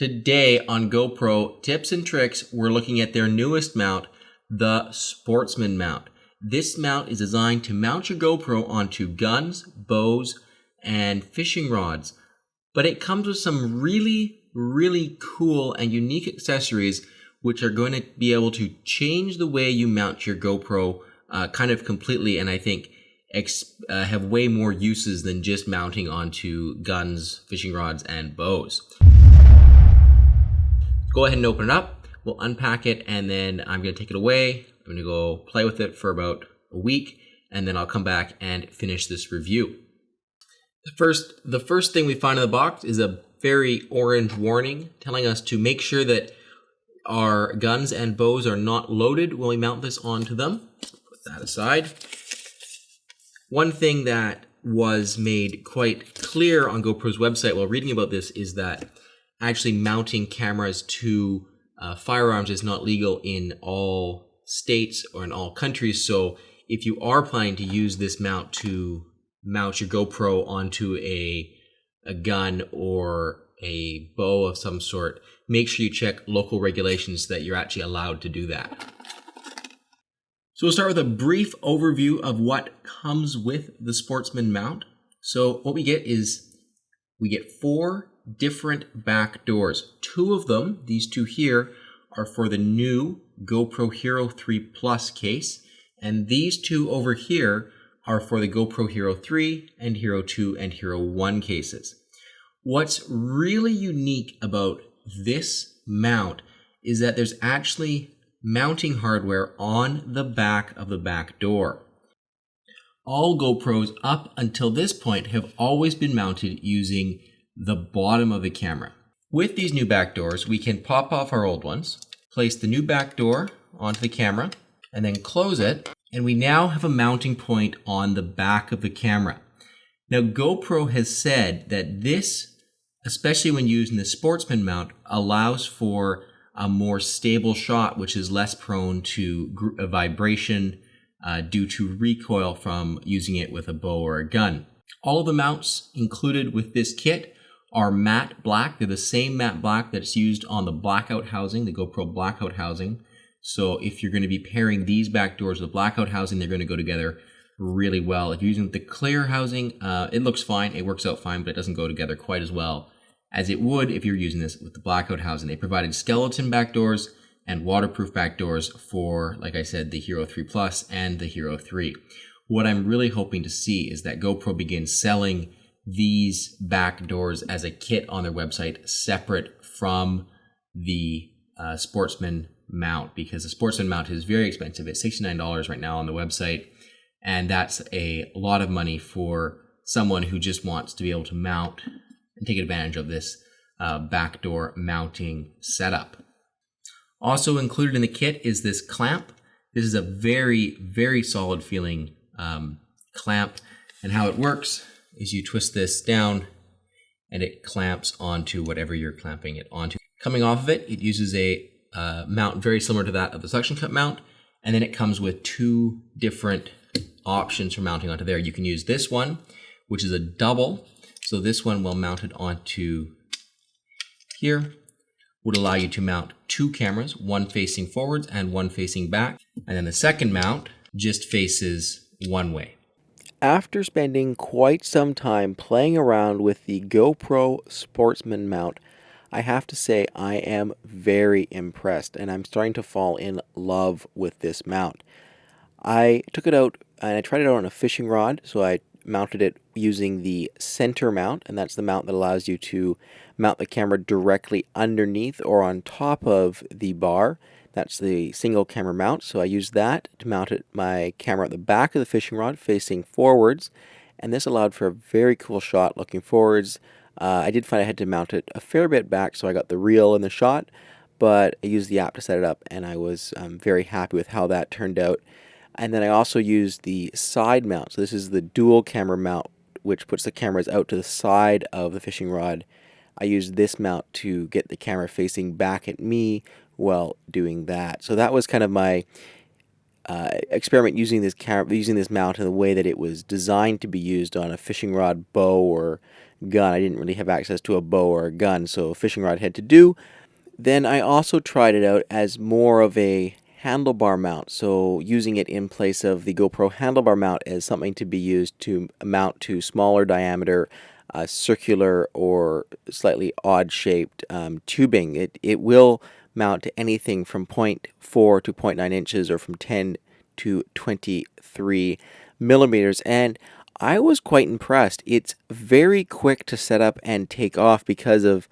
Today on GoPro Tips and Tricks, we're looking at their newest mount, the Sportsman Mount. This mount is designed to mount your GoPro onto guns, bows, and fishing rods. But it comes with some really cool and unique accessories which are going to be able to change the way you mount your GoPro kind of completely, and I think have way more uses than just mounting onto guns, fishing rods, and bows. Go ahead and open it up. We'll unpack it, and then I'm going to take it away. I'm going to go play with it for about a week, and then I'll come back and finish this review. The first thing we find in the box is a very orange warning telling us to make sure that our guns and bows are not loaded when we mount this onto them. Put that aside. One thing that was made quite clear on GoPro's website while reading about this is that actually mounting cameras to firearms is not legal in all states or in all countries. So if you are planning to use this mount to mount your GoPro onto a gun or a bow of some sort, make sure you check local regulations that you're actually allowed to do that. So we'll start with a brief overview of what comes with the Sportsman Mount. So what we get is we get 4 different back doors. 2 of them, these 2 here, are for the new GoPro Hero 3 Plus case, and these 2 over here are for the GoPro Hero 3 and Hero 2 and Hero 1 cases. What's really unique about this mount is that there's actually mounting hardware on the back of the back door. All GoPros up until this point have always been mounted using the bottom of the camera. With these new back doors, we can pop off our old ones, place the new back door onto the camera, and then close it, and we now have a mounting point on the back of the camera. Now, GoPro has said that this, especially when using the Sportsman mount, allows for a more stable shot, which is less prone to vibration due to recoil from using it with a bow or a gun. All of the mounts included with this kit are matte black. They're the same matte black that's used on the blackout housing, the GoPro blackout housing. So if you're going to be pairing these back doors with blackout housing, they're going to go together really well. If you're using the clear housing, it looks fine, it works out fine, but it doesn't go together quite as well as it would if you're using this with the blackout housing. They provided skeleton back doors and waterproof back doors for, like I said, the Hero 3 Plus and the Hero 3. What I'm really hoping to see is that GoPro begins selling these back doors as a kit on their website separate from the Sportsman mount, because the Sportsman mount is very expensive. It's $69 right now on the website, and that's a lot of money for someone who just wants to be able to mount and take advantage of this backdoor mounting setup. Also included in the kit is this clamp. This is a very solid feeling clamp, and how it works is you twist this down and it clamps onto whatever you're clamping it onto. Coming off of it, it uses a mount very similar to that of the suction cup mount, and then it comes with 2 different options for mounting onto there. You can use this one, which is a double. So this one, will mount it onto here, would allow you to mount 2 cameras, one facing forwards and one facing back. And then the second mount just faces one way. After spending quite some time playing around with the GoPro Sportsman mount, I have to say I am very impressed, and I'm starting to fall in love with this mount. I took it out and I tried it out on a fishing rod, so I mounted it using the center mount, and that's the mount that allows you to mount the camera directly underneath or on top of the bar. That's the single camera mount, so I used that to mount my camera at the back of the fishing rod facing forwards, and this allowed for a very cool shot looking forwards. I did find I had to mount it a fair bit back so I got the reel in the shot, but I used the app to set it up, and I was very happy with how that turned out. And then I also used the side mount. So this is the dual camera mount, which puts the cameras out to the side of the fishing rod. I used this mount to get the camera facing back at me while doing that. So that was kind of my experiment using this mount in the way that it was designed to be used on a fishing rod, bow, or gun. I didn't really have access to a bow or a gun, so a fishing rod had to do. Then I also tried it out as more of a handlebar mount, so using it in place of the GoPro handlebar mount as something to be used to mount to smaller diameter, circular or slightly odd shaped tubing. It will mount to anything from 0.4 to 0.9 inches or from 10 to 23 millimeters, and I was quite impressed. It's very quick to set up and take off because of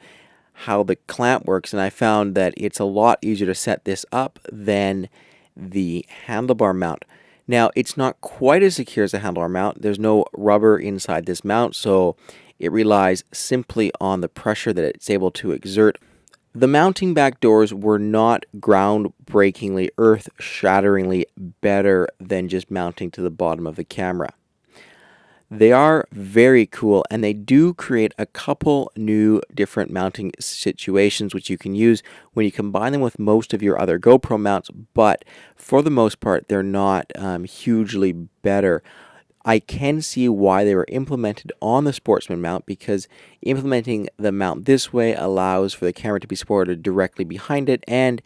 how the clamp works, and I found that it's a lot easier to set this up than the handlebar mount. Now, it's not quite as secure as the handlebar mount. There's no rubber inside this mount, so it relies simply on the pressure that it's able to exert. The mounting back doors were not groundbreakingly, earth-shatteringly better than just mounting to the bottom of the camera. They are very cool, and they do create a couple new different mounting situations which you can use when you combine them with most of your other GoPro mounts, but for the most part they're not hugely better. I can see why they were implemented on the Sportsman mount, because implementing the mount this way allows for the camera to be supported directly behind it, and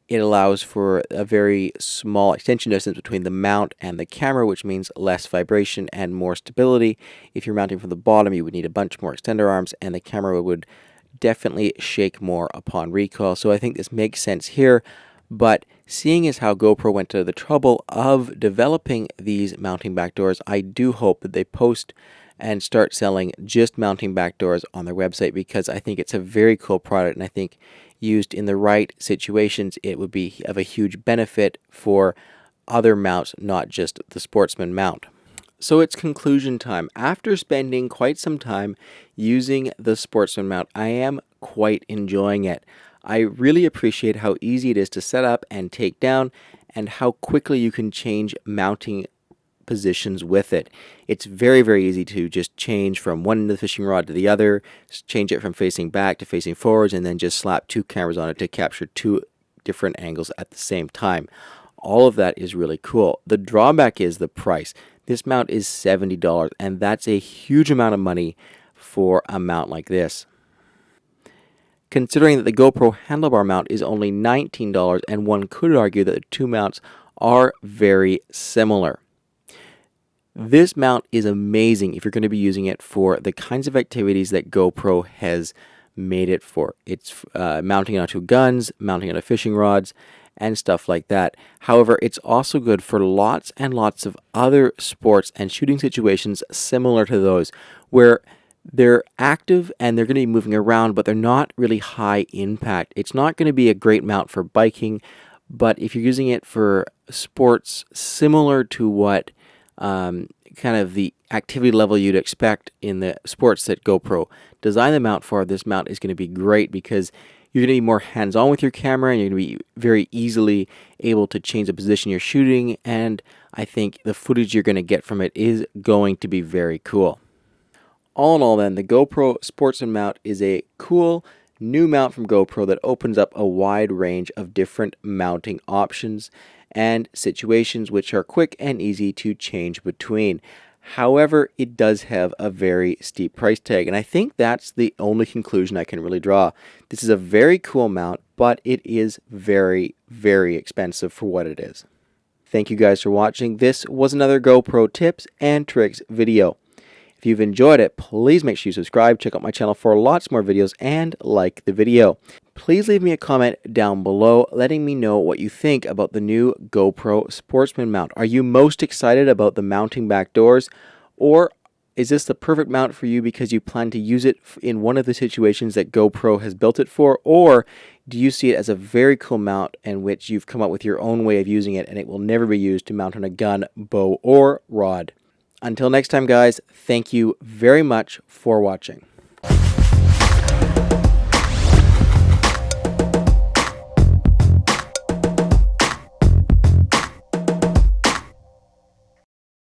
it allows for a very small extension distance between the mount and the camera, which means less vibration and more stability. If you're mounting from the bottom, you would need a bunch more extender arms, and the camera would definitely shake more upon recoil. So I think this makes sense here. But seeing as how GoPro went to the trouble of developing these mounting back doors, I do hope that they post and start selling just mounting back doors on their website, because I think it's a very cool product, and I think used in the right situations it would be of a huge benefit for other mounts, not just the Sportsman mount. So it's conclusion time. After spending quite some time using the Sportsman mount, I am quite enjoying it. I really appreciate how easy it is to set up and take down, and how quickly you can change mounting positions with it. It's very, very easy to just change from one end of the fishing rod to the other, change it from facing back to facing forwards, and then just slap two cameras on it to capture two different angles at the same time. All of that is really cool. The drawback is the price. This mount is $70, and that's a huge amount of money for a mount like this. Considering that the GoPro handlebar mount is only $19, and one could argue that the two mounts are very similar. This mount is amazing if you're going to be using it for the kinds of activities that GoPro has made it for. It's mounting onto guns, mounting onto fishing rods, and stuff like that. However, it's also good for lots and lots of other sports and shooting situations similar to those, where they're active and they're going to be moving around, but they're not really high impact. It's not going to be a great mount for biking, but if you're using it for sports similar to what kind of the activity level you'd expect in the sports that GoPro designed the mount for, this mount is going to be great, because you're going to be more hands-on with your camera, and you're going to be very easily able to change the position you're shooting, and I think the footage you're going to get from it is going to be very cool. All in all then, the GoPro Sportsman Mount is a cool new mount from GoPro that opens up a wide range of different mounting options and situations which are quick and easy to change between. However, it does have a very steep price tag, and I think that's the only conclusion I can really draw. This is a very cool mount, but it is very, very expensive for what it is. Thank you guys for watching. This was another GoPro tips and tricks video. If you've enjoyed it, please make sure you subscribe, check out my channel for lots more videos, and like the video. Please leave me a comment down below letting me know what you think about the new GoPro Sportsman mount. Are you most excited about the mounting back doors, or is this the perfect mount for you because you plan to use it in one of the situations that GoPro has built it for, or do you see it as a very cool mount in which you've come up with your own way of using it and it will never be used to mount on a gun, bow, or rod? Until next time, guys, thank you very much for watching.